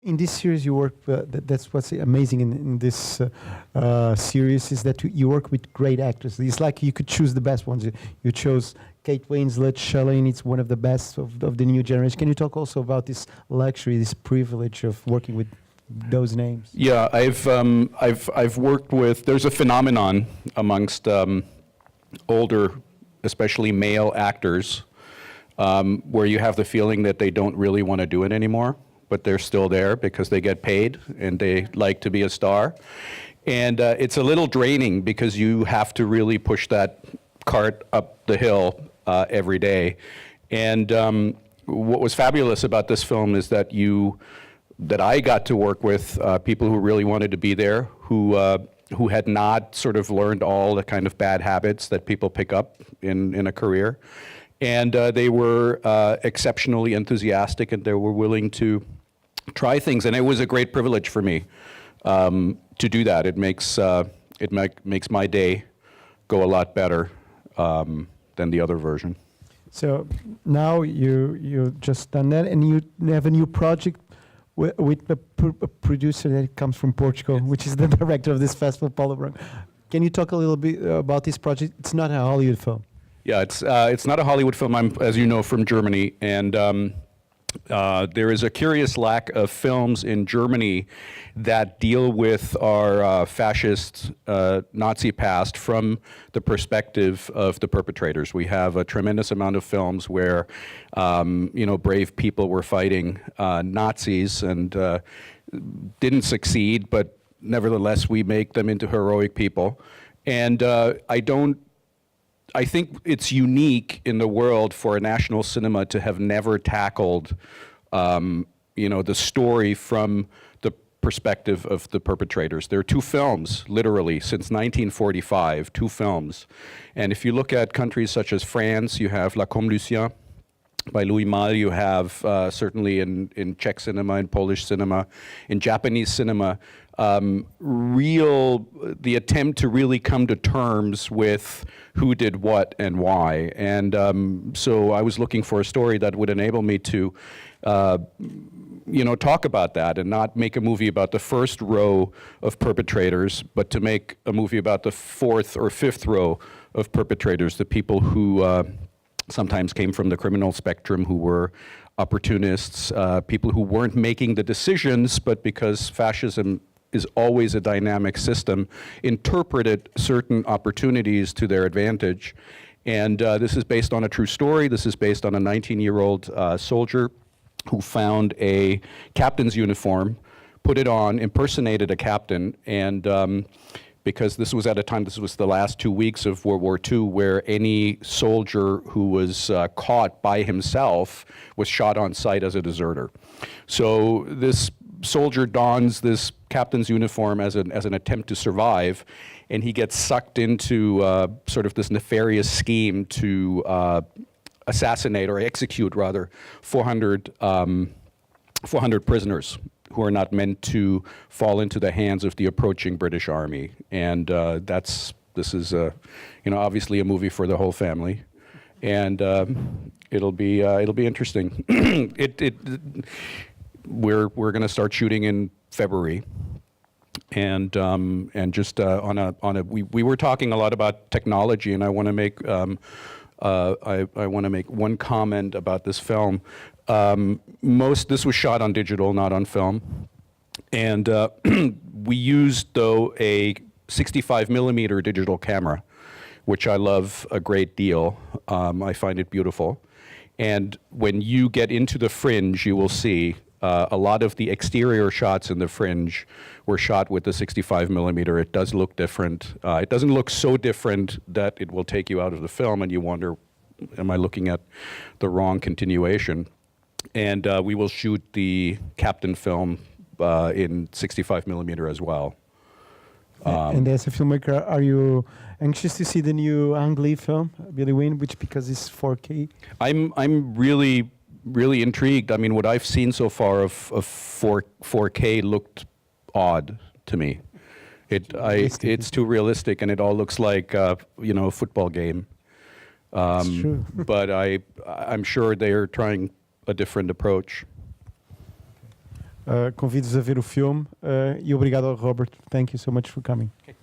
In this series, you work. That's what's amazing in this series is that you work with great actors. It's like you could choose the best ones. You chose Kate Winslet, Charlene. It's one of the best of the new generation. Can you talk also about this luxury, this privilege of working with those names? Yeah, I've worked with. There's a phenomenon amongst older, especially male actors, where you have the feeling that they don't really want to do it anymore, but they're still there because they get paid and they like to be a star. And it's a little draining because you have to really push that cart up the hill every day. And what was fabulous about this film is that I got to work with people who really wanted to be there, who had not sort of learned all the kind of bad habits that people pick up in a career. And they were exceptionally enthusiastic, and they were willing to try things. And it was a great privilege for me to do that. It makes my day go a lot better than the other version. So now you just done that, and you have a new project with a producer that comes from Portugal, yes, which is the director of this festival, Paulo Branco. Can you talk a little bit about this project? It's not a Hollywood film. Yeah, it's not a Hollywood film. I'm, as you know, from Germany, and there is a curious lack of films in Germany that deal with our fascist Nazi past from the perspective of the perpetrators. We have a tremendous amount of films where brave people were fighting Nazis and didn't succeed, but nevertheless we make them into heroic people. And I think it's unique in the world for a national cinema to have never tackled, the story from the perspective of the perpetrators. There are two films, literally, since 1945, two films. And if you look at countries such as France, you have La Comme Lucien by Louis Malle. You have certainly in Czech cinema, in Polish cinema, in Japanese cinema, the attempt to really come to terms with who did what and why. And so I was looking for a story that would enable me to talk about that and not make a movie about the first row of perpetrators, but to make a movie about the fourth or fifth row of perpetrators, the people who sometimes came from the criminal spectrum, who were opportunists, people who weren't making the decisions, but because fascism is always a dynamic system, interpreted certain opportunities to their advantage. And this is based on a true story. This is based on a 19-year-old soldier who found a captain's uniform, put it on, impersonated a captain, and because this was at a time, this was the last 2 weeks of World War II, where any soldier who was caught by himself was shot on sight as a deserter. So this soldier dons this captain's uniform as an attempt to survive, and he gets sucked into sort of this nefarious scheme to assassinate, or execute rather, 400 prisoners who are not meant to fall into the hands of the approaching British Army. And this is obviously a movie for the whole family, and it'll be interesting. We're going to start shooting in February, and just we were talking a lot about technology, and I want to make I want to make one comment about this film. This was shot on digital, not on film, and we used, though, a 65mm digital camera, which I love a great deal. I find it beautiful, and when you get into the fringe, you will see a lot of the exterior shots in the fringe were shot with the 65mm. It does look different. It doesn't look so different that it will take you out of the film and you wonder, am I looking at the wrong continuation? And we will shoot the Captain film in 65mm as well. And as a filmmaker, are you anxious to see the new Ang Lee film, Billy Wayne, which because it's 4K? I'm really intrigued. I mean, what I've seen so far of 4K looked odd to me. It's too realistic, and it all looks like a football game. That's true. But I'm sure they are trying a different approach. Convido-vos a ver o filme e obrigado ao Robert. Thank you so much for coming. Okay.